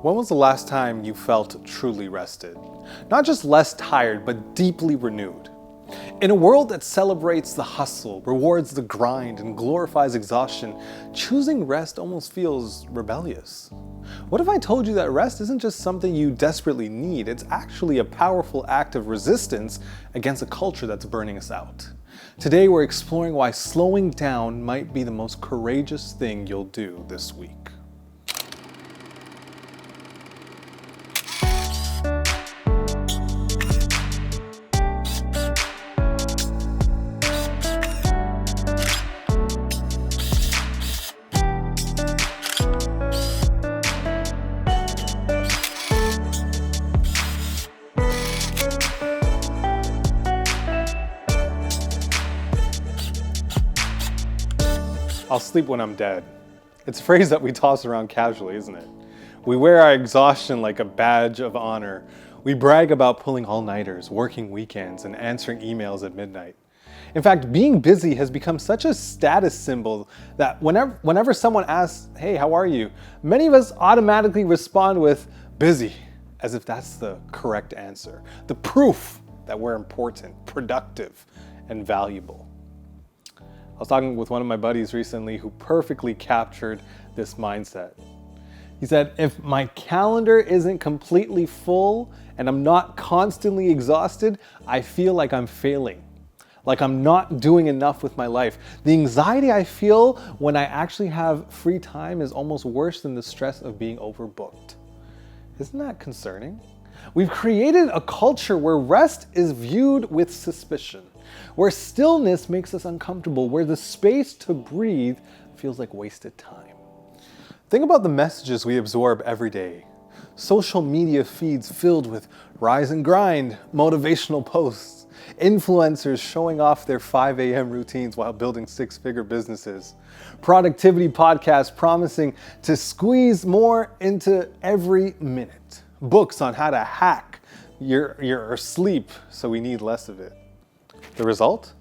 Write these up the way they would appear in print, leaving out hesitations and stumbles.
When was the last time you felt truly rested? Not just less tired, but deeply renewed. In a world that celebrates the hustle, rewards the grind, and glorifies exhaustion, choosing rest almost feels rebellious. What if I told you that rest isn't just something you desperately need, it's actually a powerful act of resistance against a culture that's burning us out? Today we're exploring why slowing down might be the most courageous thing you'll do this week. I'll sleep when I'm dead. It's a phrase that we toss around casually, isn't it? We wear our exhaustion like a badge of honor. We brag about pulling all-nighters, working weekends, and answering emails at midnight. In fact, being busy has become such a status symbol that whenever someone asks, "Hey, how are you?" many of us automatically respond with "busy," as if that's the correct answer, the proof that we're important, productive, and valuable. I was talking with one of my buddies recently who perfectly captured this mindset. He said, if my calendar isn't completely full and I'm not constantly exhausted, I feel like I'm failing, like I'm not doing enough with my life. The anxiety I feel when I actually have free time is almost worse than the stress of being overbooked. Isn't that concerning? We've created a culture where rest is viewed with suspicion, where stillness makes us uncomfortable, where the space to breathe feels like wasted time. Think about the messages we absorb every day. Social media feeds filled with rise and grind, motivational posts, influencers showing off their 5 a.m. routines while building six-figure businesses, productivity podcasts promising to squeeze more into every minute, books on how to hack your sleep so we need less of it. The result?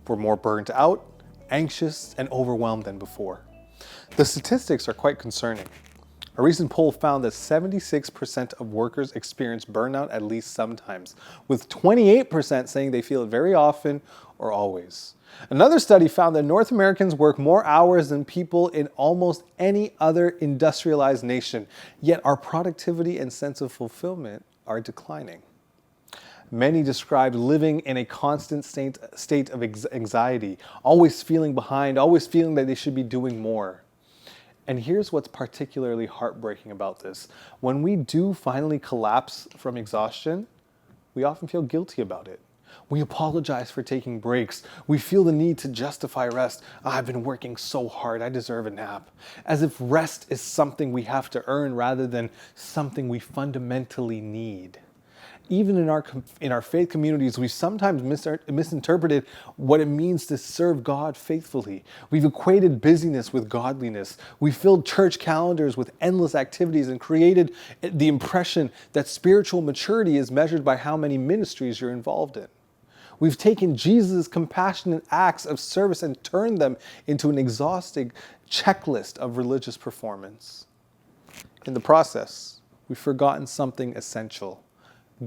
We're more burnt out, anxious, and overwhelmed than before. The statistics are quite concerning. A recent poll found that 76% of workers experience burnout at least sometimes, with 28% saying they feel it very often or always. Another study found that North Americans work more hours than people in almost any other industrialized nation, yet our productivity and sense of fulfillment are declining. Many described living in a constant state of anxiety, always feeling behind, always feeling that they should be doing more. And here's what's particularly heartbreaking about this. When we do finally collapse from exhaustion, we often feel guilty about it. We apologize for taking breaks. We feel the need to justify rest. I've been working so hard, I deserve a nap. As if rest is something we have to earn rather than something we fundamentally need. Even in our faith communities, we sometimes misinterpreted what it means to serve God faithfully. We've equated busyness with godliness. We filled church calendars with endless activities and created the impression that spiritual maturity is measured by how many ministries you're involved in. We've taken Jesus' compassionate acts of service and turned them into an exhausting checklist of religious performance. In the process, we've forgotten something essential.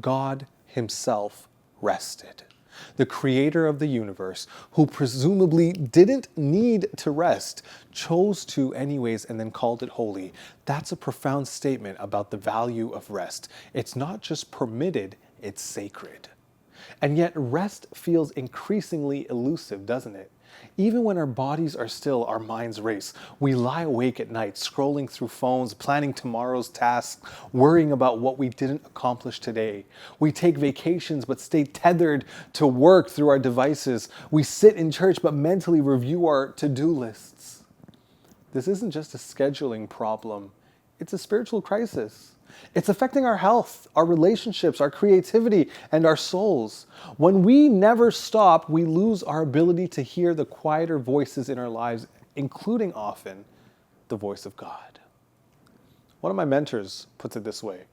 God himself rested. The creator of the universe, who presumably didn't need to rest, chose to anyways and then called it holy. That's a profound statement about the value of rest. It's not just permitted, it's sacred. And yet rest feels increasingly elusive, doesn't it? Even when our bodies are still, our minds race. We lie awake at night, scrolling through phones, planning tomorrow's tasks, worrying about what we didn't accomplish today. We take vacations but stay tethered to work through our devices. We sit in church but mentally review our to-do lists. This isn't just a scheduling problem. It's a spiritual crisis. It's affecting our health, our relationships, our creativity, and our souls. When we never stop, we lose our ability to hear the quieter voices in our lives, including often the voice of God. One of my mentors puts it this way: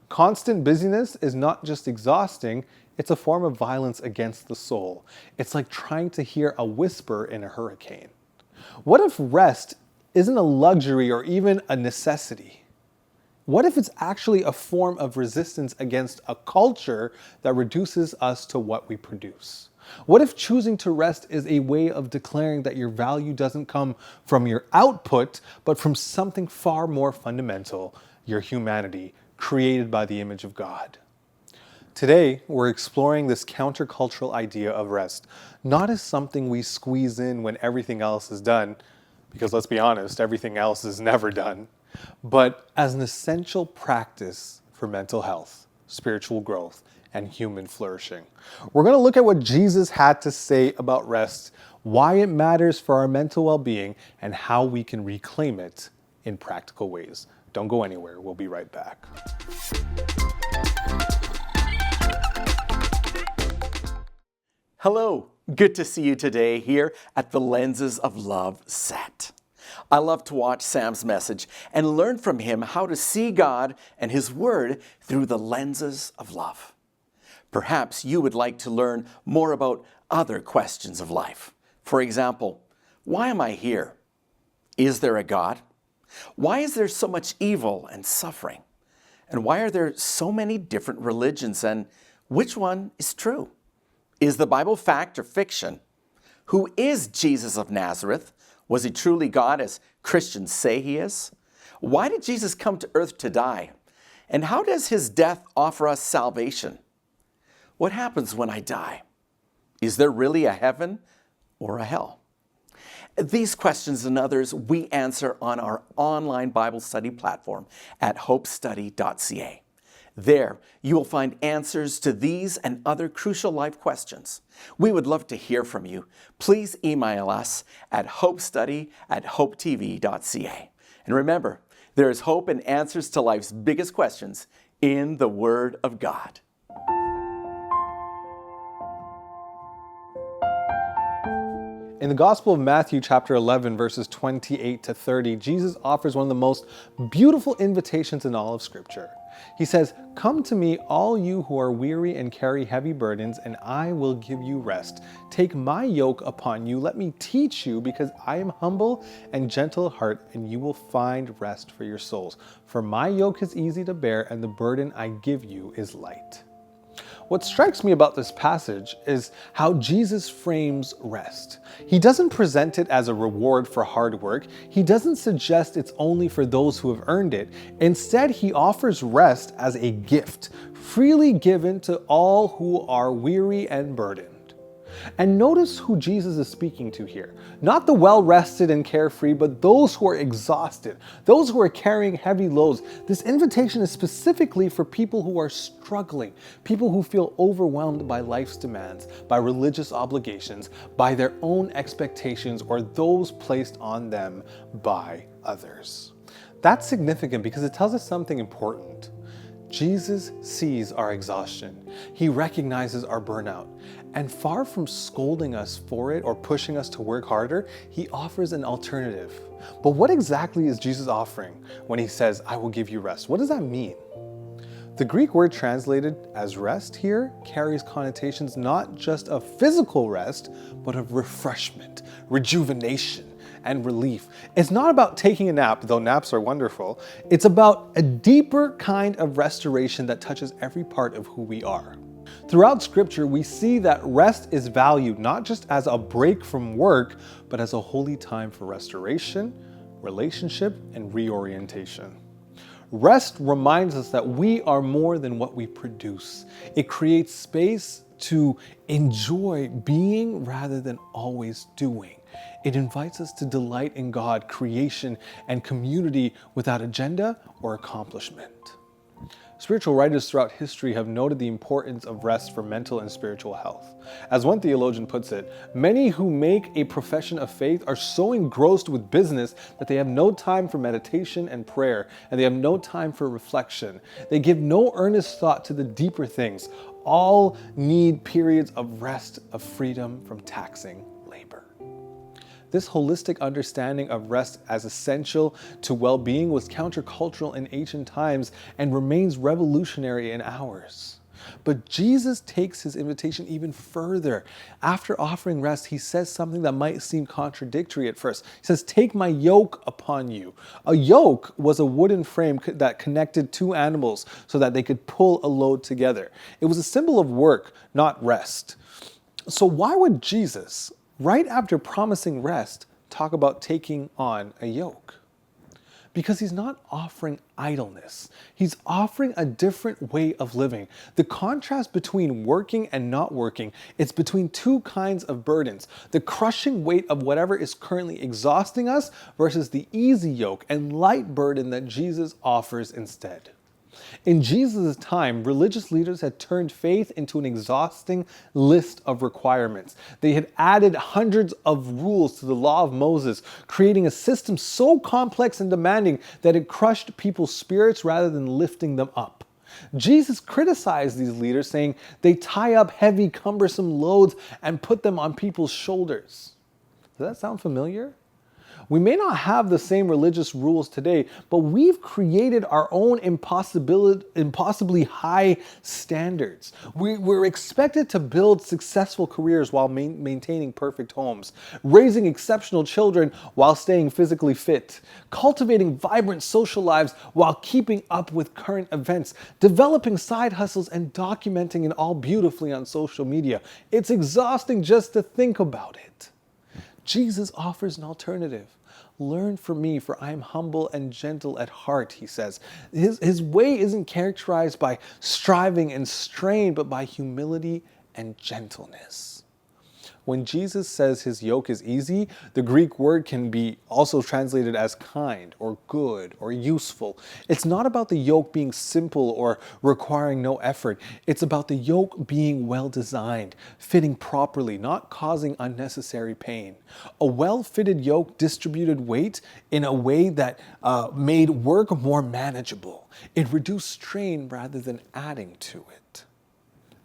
constant busyness is not just exhausting, it's a form of violence against the soul. It's like trying to hear a whisper in a hurricane. What if rest isn't a luxury or even a necessity? What if it's actually a form of resistance against a culture that reduces us to what we produce? What if choosing to rest is a way of declaring that your value doesn't come from your output, but from something far more fundamental, your humanity, created by the image of God? Today, we're exploring this countercultural idea of rest, not as something we squeeze in when everything else is done, because let's be honest, everything else is never done, but as an essential practice for mental health, spiritual growth, and human flourishing. We're going to look at what Jesus had to say about rest, why it matters for our mental well-being, and how we can reclaim it in practical ways. Don't go anywhere. We'll be right back. Hello, good to see you today here at the Lenses of Love set. I love to watch Sam's message and learn from him how to see God and His Word through the lenses of love. Perhaps you would like to learn more about other questions of life. For example, why am I here? Is there a God? Why is there so much evil and suffering? And why are there so many different religions, and which one is true? Is the Bible fact or fiction? Who is Jesus of Nazareth? Was He truly God as Christians say He is? Why did Jesus come to earth to die? And how does His death offer us salvation? What happens when I die? Is there really a heaven or a hell? These questions and others we answer on our online Bible study platform at hopestudy.ca. There, you will find answers to these and other crucial life questions. We would love to hear from you. Please email us at hopestudy@hopetv.ca. And remember, there is hope and answers to life's biggest questions in the Word of God. In the Gospel of Matthew, chapter 11, verses 28 to 30, Jesus offers one of the most beautiful invitations in all of Scripture. He says, "Come to me, all you who are weary and carry heavy burdens, and I will give you rest. Take my yoke upon you. Let me teach you, because I am humble and gentle of heart, and you will find rest for your souls. For my yoke is easy to bear, and the burden I give you is light." What strikes me about this passage is how Jesus frames rest. He doesn't present it as a reward for hard work. He doesn't suggest it's only for those who have earned it. Instead, He offers rest as a gift, freely given to all who are weary and burdened. And notice who Jesus is speaking to here. Not the well-rested and carefree, but those who are exhausted, those who are carrying heavy loads. This invitation is specifically for people who are struggling, people who feel overwhelmed by life's demands, by religious obligations, by their own expectations, or those placed on them by others. That's significant because it tells us something important. Jesus sees our exhaustion. He recognizes our burnout. And far from scolding us for it or pushing us to work harder, He offers an alternative. But what exactly is Jesus offering when He says, "I will give you rest"? What does that mean? The Greek word translated as rest here carries connotations not just of physical rest, but of refreshment, rejuvenation, and relief. It's not about taking a nap, though naps are wonderful. It's about a deeper kind of restoration that touches every part of who we are. Throughout Scripture, we see that rest is valued not just as a break from work, but as a holy time for restoration, relationship, and reorientation. Rest reminds us that we are more than what we produce. It creates space to enjoy being rather than always doing. It invites us to delight in God, creation, and community without agenda or accomplishment. Spiritual writers throughout history have noted the importance of rest for mental and spiritual health. As one theologian puts it, many who make a profession of faith are so engrossed with business that they have no time for meditation and prayer, and they have no time for reflection. They give no earnest thought to the deeper things. All need periods of rest, of freedom from taxing labor. This holistic understanding of rest as essential to well-being was countercultural in ancient times and remains revolutionary in ours. But Jesus takes his invitation even further. After offering rest, he says something that might seem contradictory at first. He says, "Take my yoke upon you." A yoke was a wooden frame that connected two animals so that they could pull a load together. It was a symbol of work, not rest. So why would Jesus, right after promising rest, talk about taking on a yoke? Because he's not offering idleness. He's offering a different way of living. The contrast between working and not working, it's between two kinds of burdens. The crushing weight of whatever is currently exhausting us versus the easy yoke and light burden that Jesus offers instead. In Jesus' time, religious leaders had turned faith into an exhausting list of requirements. They had added hundreds of rules to the law of Moses, creating a system so complex and demanding that it crushed people's spirits rather than lifting them up. Jesus criticized these leaders, saying they tie up heavy, cumbersome loads and put them on people's shoulders. Does that sound familiar? We may not have the same religious rules today, but we've created our own impossibly high standards. We're expected to build successful careers while maintaining perfect homes, raising exceptional children while staying physically fit, cultivating vibrant social lives while keeping up with current events, developing side hustles and documenting it all beautifully on social media. It's exhausting just to think about it. Jesus offers an alternative. "Learn from me, for I am humble and gentle at heart," he says. His way isn't characterized by striving and strain, but by humility and gentleness. When Jesus says his yoke is easy, the Greek word can be also translated as kind or good or useful. It's not about the yoke being simple or requiring no effort. It's about the yoke being well designed, fitting properly, not causing unnecessary pain. A well-fitted yoke distributed weight in a way that made work more manageable. It reduced strain rather than adding to it.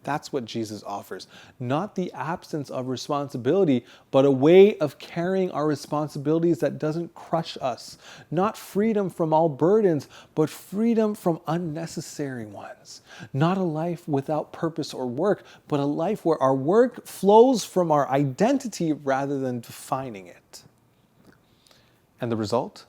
That's what Jesus offers. Not the absence of responsibility, but a way of carrying our responsibilities that doesn't crush us. Not freedom from all burdens, but freedom from unnecessary ones. Not a life without purpose or work, but a life where our work flows from our identity rather than defining it. And the result?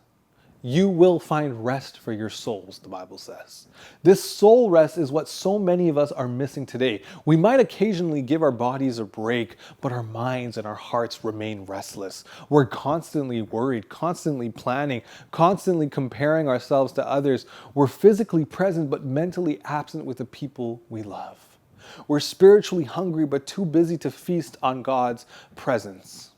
You will find rest for your souls, the Bible says. This soul rest is what so many of us are missing today. We might occasionally give our bodies a break, but our minds and our hearts remain restless. We're constantly worried, constantly planning, constantly comparing ourselves to others. We're physically present, but mentally absent with the people we love. We're spiritually hungry, but too busy to feast on God's presence.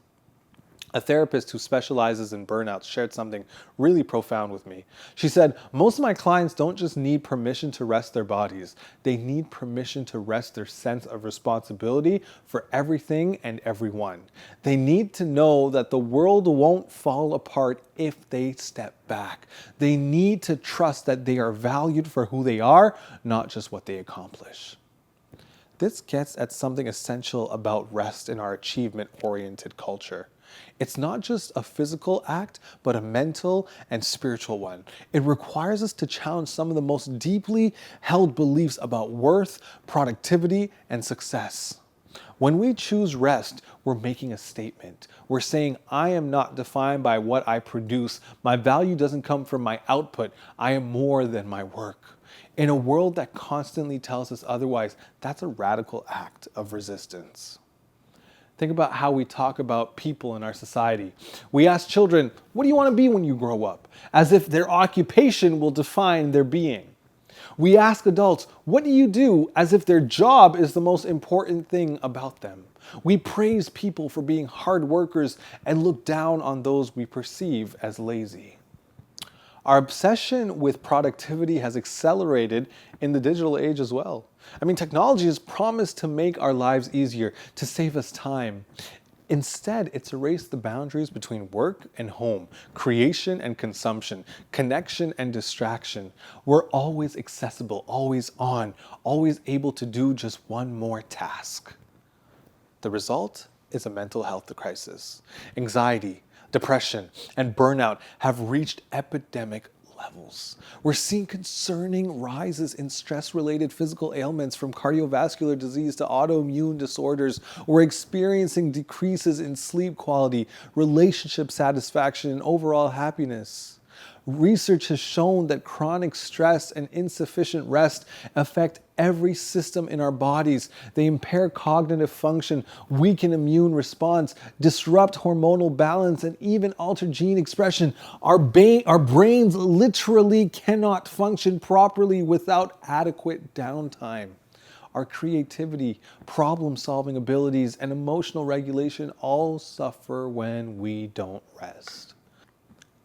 A therapist who specializes in burnouts shared something really profound with me. She said, "Most of my clients don't just need permission to rest their bodies. They need permission to rest their sense of responsibility for everything and everyone. They need to know that the world won't fall apart if they step back. They need to trust that they are valued for who they are, not just what they accomplish." This gets at something essential about rest in our achievement-oriented culture. It's not just a physical act, but a mental and spiritual one. It requires us to challenge some of the most deeply held beliefs about worth, productivity, and success. When we choose rest, we're making a statement. We're saying, I am not defined by what I produce. My value doesn't come from my output. I am more than my work. In a world that constantly tells us otherwise, that's a radical act of resistance. Think about how we talk about people in our society. We ask children, what do you want to be when you grow up? As if their occupation will define their being. We ask adults, what do you do? As if their job is the most important thing about them. We praise people for being hard workers and look down on those we perceive as lazy. Our obsession with productivity has accelerated in the digital age as well. I mean, technology has promised to make our lives easier, to save us time. Instead, it's erased the boundaries between work and home, creation and consumption, connection and distraction. We're always accessible, always on, always able to do just one more task. The result is a mental health crisis. Anxiety, depression, and burnout have reached epidemic levels. We're seeing concerning rises in stress-related physical ailments from cardiovascular disease to autoimmune disorders. We're experiencing decreases in sleep quality, relationship satisfaction, and overall happiness. Research has shown that chronic stress and insufficient rest affect every system in our bodies. They impair cognitive function, weaken immune response, disrupt hormonal balance, and even alter gene expression. Our brains literally cannot function properly without adequate downtime. Our creativity, problem-solving abilities, and emotional regulation all suffer when we don't rest.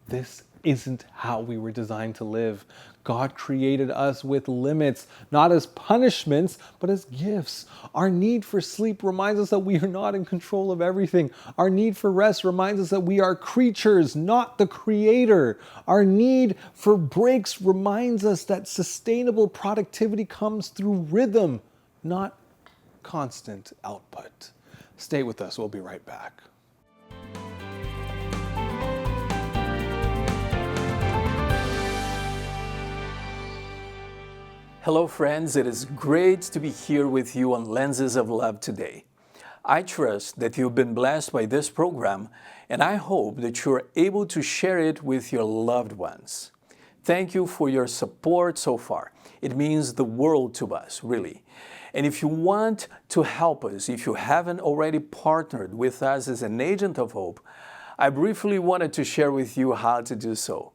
This isn't how we were designed to live. God created us with limits, not as punishments, but as gifts. Our need for sleep reminds us that we are not in control of everything. Our need for rest reminds us that we are creatures, not the creator. Our need for breaks reminds us that sustainable productivity comes through rhythm, not constant output. Stay with us, we'll be right back. Hello friends, it is great to be here with you on Lenses of Love today. I trust that you've been blessed by this program, and I hope that you're able to share it with your loved ones. Thank you for your support so far. It means the world to us, really. And if you want to help us, if you haven't already partnered with us as an agent of hope, I briefly wanted to share with you how to do so.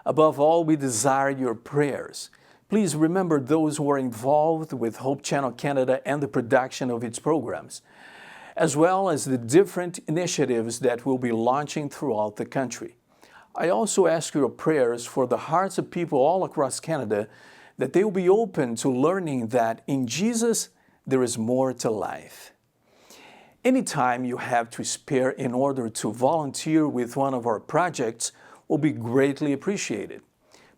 Above all, we desire your prayers. Please remember those who are involved with Hope Channel Canada and the production of its programs, as well as the different initiatives that we'll be launching throughout the country. I also ask your prayers for the hearts of people all across Canada, that they will be open to learning that in Jesus there is more to life. Anytime you have to spare in order to volunteer with one of our projects will be greatly appreciated.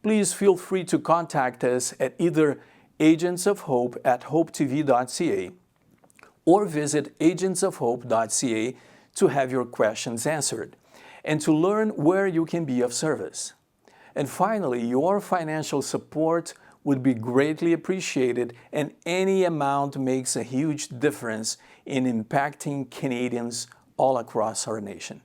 Please feel free to contact us at either agentsofhope@hopetv.ca or visit agentsofhope.ca to have your questions answered and to learn where you can be of service. And finally, your financial support would be greatly appreciated, and any amount makes a huge difference in impacting Canadians all across our nation.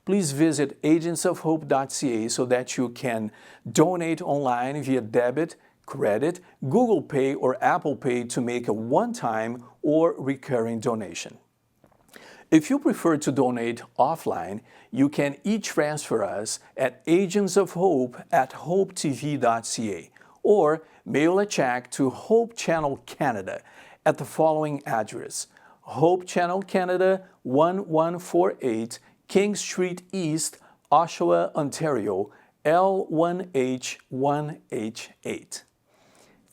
Please visit agentsofhope.ca so that you can donate online via debit, credit, Google Pay, or Apple Pay to make a one-time or recurring donation. If you prefer to donate offline, you can e-transfer us at agentsofhope@hopetv.ca or mail a check to Hope Channel Canada at the following address: Hope Channel Canada, 1148 King Street East, Oshawa, Ontario, L1H1H8.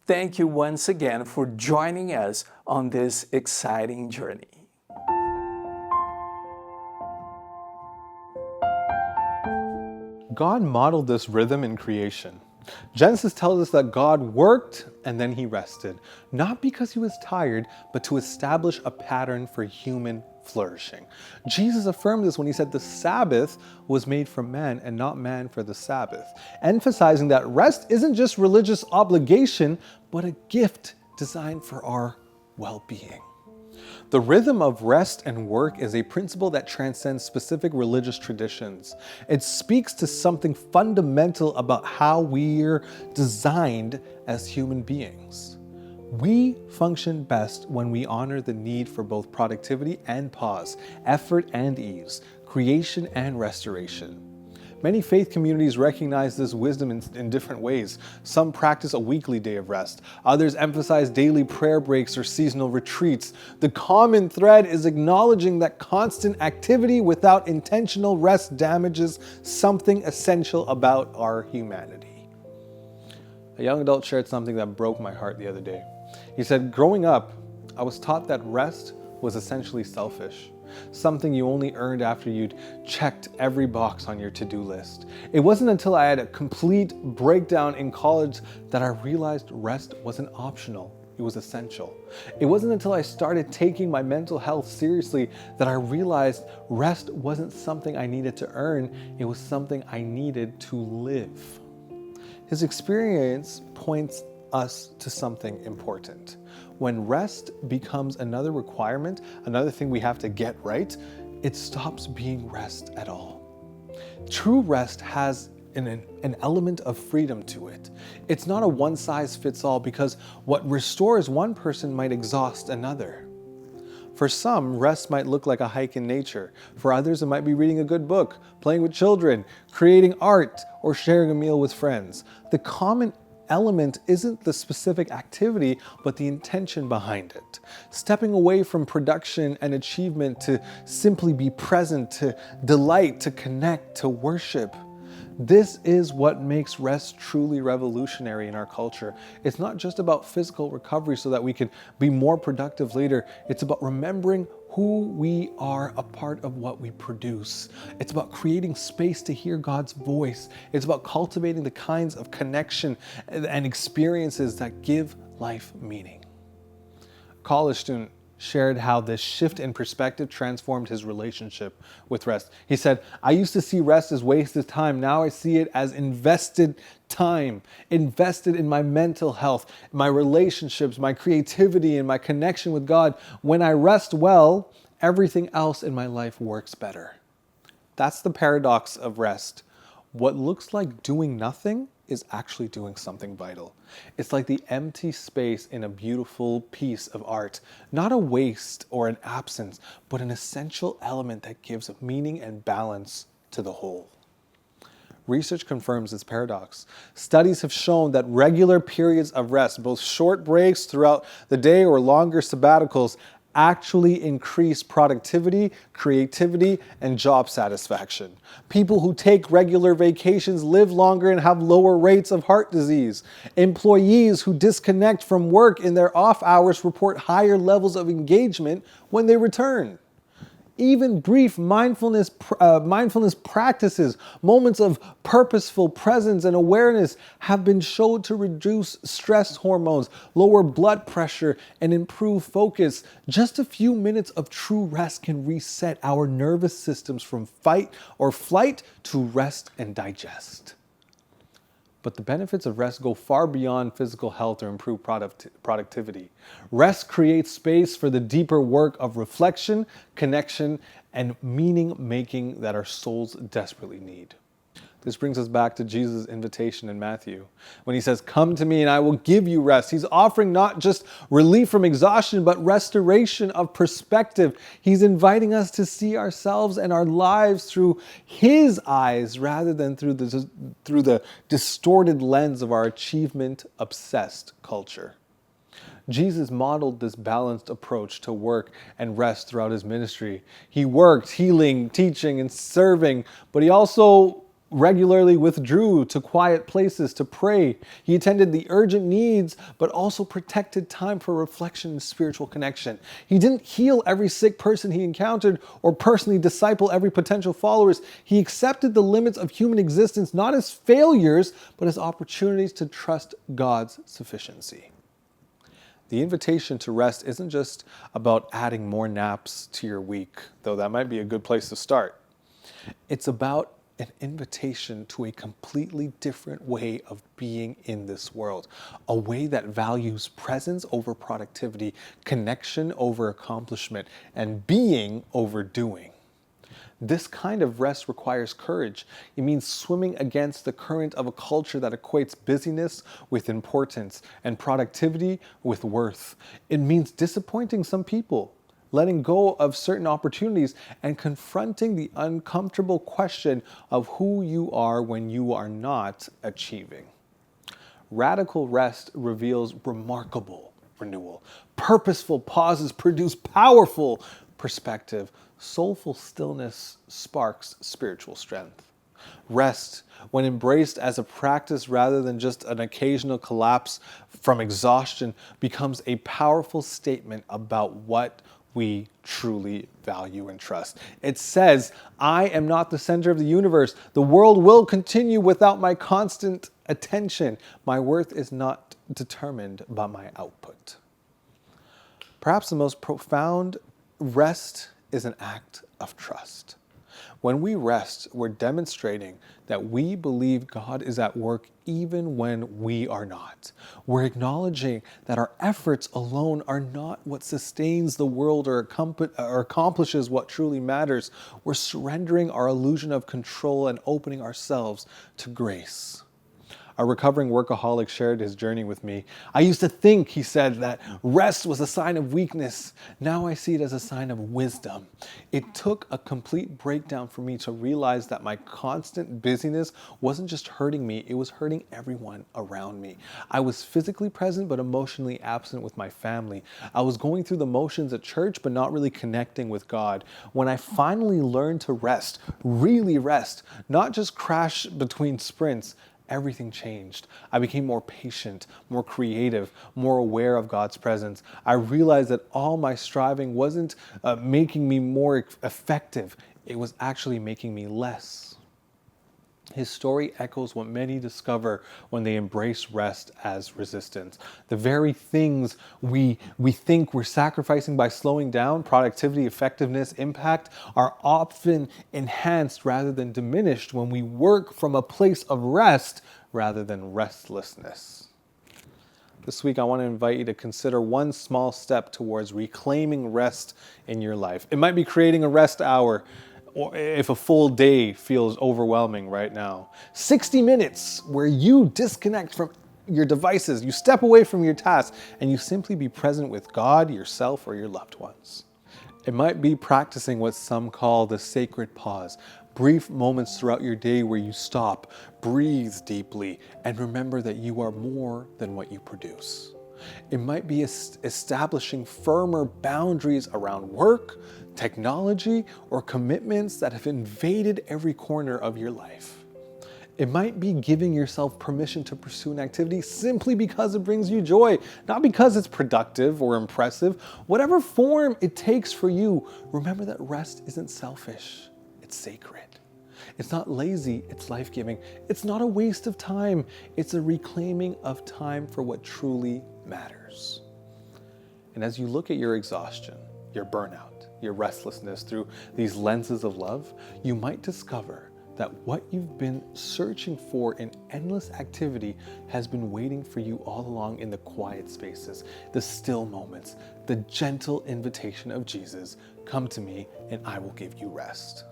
Thank you once again for joining us on this exciting journey. God modeled this rhythm in creation. Genesis tells us that God worked and then he rested, not because he was tired, but to establish a pattern for human flourishing. Jesus affirmed this when he said the Sabbath was made for man and not man for the Sabbath, emphasizing that rest isn't just religious obligation, but a gift designed for our well-being. The rhythm of rest and work is a principle that transcends specific religious traditions. It speaks to something fundamental about how we're designed as human beings. We function best when we honor the need for both productivity and pause, effort and ease, creation and restoration. Many faith communities recognize this wisdom in different ways. Some practice a weekly day of rest. Others emphasize daily prayer breaks or seasonal retreats. The common thread is acknowledging that constant activity without intentional rest damages something essential about our humanity. A young adult shared something that broke my heart the other day. He said, growing up, I was taught that rest was essentially selfish. Something you only earned after you'd checked every box on your to-do list. It wasn't until I had a complete breakdown in college that I realized rest wasn't optional. It was essential. It wasn't until I started taking my mental health seriously that I realized rest wasn't something I needed to earn. It was something I needed to live. His experience points us to something important. When rest becomes another requirement, another thing we have to get right, it stops being rest at all. True rest has an element of freedom to it. It's not a one-size-fits-all, because what restores one person might exhaust another. For some, rest might look like a hike in nature. For others, it might be reading a good book, playing with children, creating art, or sharing a meal with friends. The common element isn't the specific activity, but the intention behind it. Stepping away from production and achievement to simply be present, to delight, to connect, to worship. This is what makes rest truly revolutionary in our culture. It's not just about physical recovery so that we can be more productive later. It's about remembering who we are, a part of what we produce. It's about creating space to hear God's voice. It's about cultivating the kinds of connection and experiences that give life meaning. A college student shared how this shift in perspective transformed his relationship with rest. He said, "I used to see rest as wasted time. Now I see it as invested time, invested in my mental health, my relationships, my creativity, and my connection with God. When I rest well, everything else in my life works better." That's the paradox of rest. What looks like doing nothing is actually doing something vital. It's like the empty space in a beautiful piece of art, not a waste or an absence, but an essential element that gives meaning and balance to the whole. Research confirms this paradox. Studies have shown that regular periods of rest, both short breaks throughout the day or longer sabbaticals, actually increase productivity, creativity, and job satisfaction. People who take regular vacations live longer and have lower rates of heart disease. Employees who disconnect from work in their off hours report higher levels of engagement when they return. Even brief mindfulness practices, moments of purposeful presence and awareness, have been shown to reduce stress hormones, lower blood pressure, and improve focus. Just a few minutes of true rest can reset our nervous systems from fight or flight to rest and digest. But the benefits of rest go far beyond physical health or improved productivity. Rest creates space for the deeper work of reflection, connection, and meaning making that our souls desperately need. This brings us back to Jesus' invitation in Matthew. When he says, "Come to me and I will give you rest," he's offering not just relief from exhaustion, but restoration of perspective. He's inviting us to see ourselves and our lives through his eyes rather than through the distorted lens of our achievement-obsessed culture. Jesus modeled this balanced approach to work and rest throughout his ministry. He worked, healing, teaching, and serving, but he also regularly withdrew to quiet places to pray. He attended the urgent needs, but also protected time for reflection and spiritual connection. He didn't heal every sick person he encountered or personally disciple every potential followers. He accepted the limits of human existence not as failures, but as opportunities to trust God's sufficiency. The invitation to rest isn't just about adding more naps to your week, though that might be a good place to start. It's about an invitation to a completely different way of being in this world, a way that values presence over productivity, connection over accomplishment, and being over doing. This kind of rest requires courage. It means swimming against the current of a culture that equates busyness with importance and productivity with worth. It means disappointing some people, letting go of certain opportunities, and confronting the uncomfortable question of who you are when you are not achieving. Radical rest reveals remarkable renewal. Purposeful pauses produce powerful perspective. Soulful stillness sparks spiritual strength. Rest, when embraced as a practice rather than just an occasional collapse from exhaustion, becomes a powerful statement about what we truly value and trust. It says, "I am not the center of the universe. The world will continue without my constant attention. My worth is not determined by my output." Perhaps the most profound rest is an act of trust. When we rest, we're demonstrating that we believe God is at work even when we are not. We're acknowledging that our efforts alone are not what sustains the world or accomplishes what truly matters. We're surrendering our illusion of control and opening ourselves to grace. A recovering workaholic shared his journey with me. I used to think, he said, that rest was a sign of weakness. Now I see it as a sign of wisdom. It took a complete breakdown for me to realize that my constant busyness wasn't just hurting me, it was hurting everyone around me. I was physically present but emotionally absent with my family. I was going through the motions at church but not really connecting with God. When I finally learned to rest, really rest, not just crash between sprints, everything changed. I became more patient, more creative, more aware of God's presence. I realized that all my striving wasn't making me more effective. It was actually making me less. His story echoes what many discover when they embrace rest as resistance. The very things we think we're sacrificing by slowing down, productivity, effectiveness, impact, are often enhanced rather than diminished when we work from a place of rest rather than restlessness. This week, I want to invite you to consider one small step towards reclaiming rest in your life. It might be creating a rest hour, or if a full day feels overwhelming right now. 60 minutes where you disconnect from your devices, you step away from your tasks, and you simply be present with God, yourself, or your loved ones. It might be practicing what some call the sacred pause, brief moments throughout your day where you stop, breathe deeply, and remember that you are more than what you produce. It might be establishing firmer boundaries around work, technology, or commitments that have invaded every corner of your life. It might be giving yourself permission to pursue an activity simply because it brings you joy, not because it's productive or impressive. Whatever form it takes for you, remember that rest isn't selfish, it's sacred. It's not lazy, it's life-giving. It's not a waste of time, it's a reclaiming of time for what truly matters. And as you look at your exhaustion, your burnout, your restlessness through these lenses of love, you might discover that what you've been searching for in endless activity has been waiting for you all along in the quiet spaces, the still moments, the gentle invitation of Jesus, "Come to me and I will give you rest."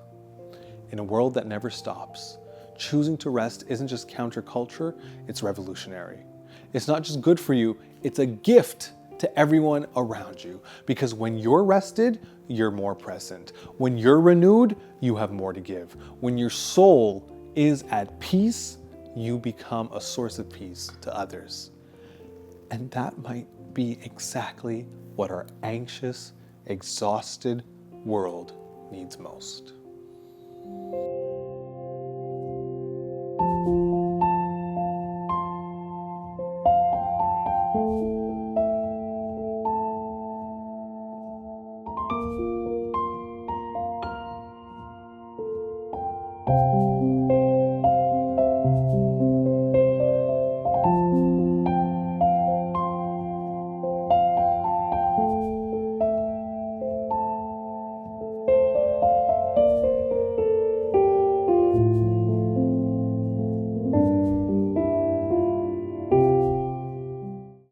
In a world that never stops, choosing to rest isn't just counterculture, it's revolutionary. It's not just good for you, it's a gift to everyone around you. Because when you're rested, you're more present. When you're renewed, you have more to give. When your soul is at peace, you become a source of peace to others. And that might be exactly what our anxious, exhausted world needs most.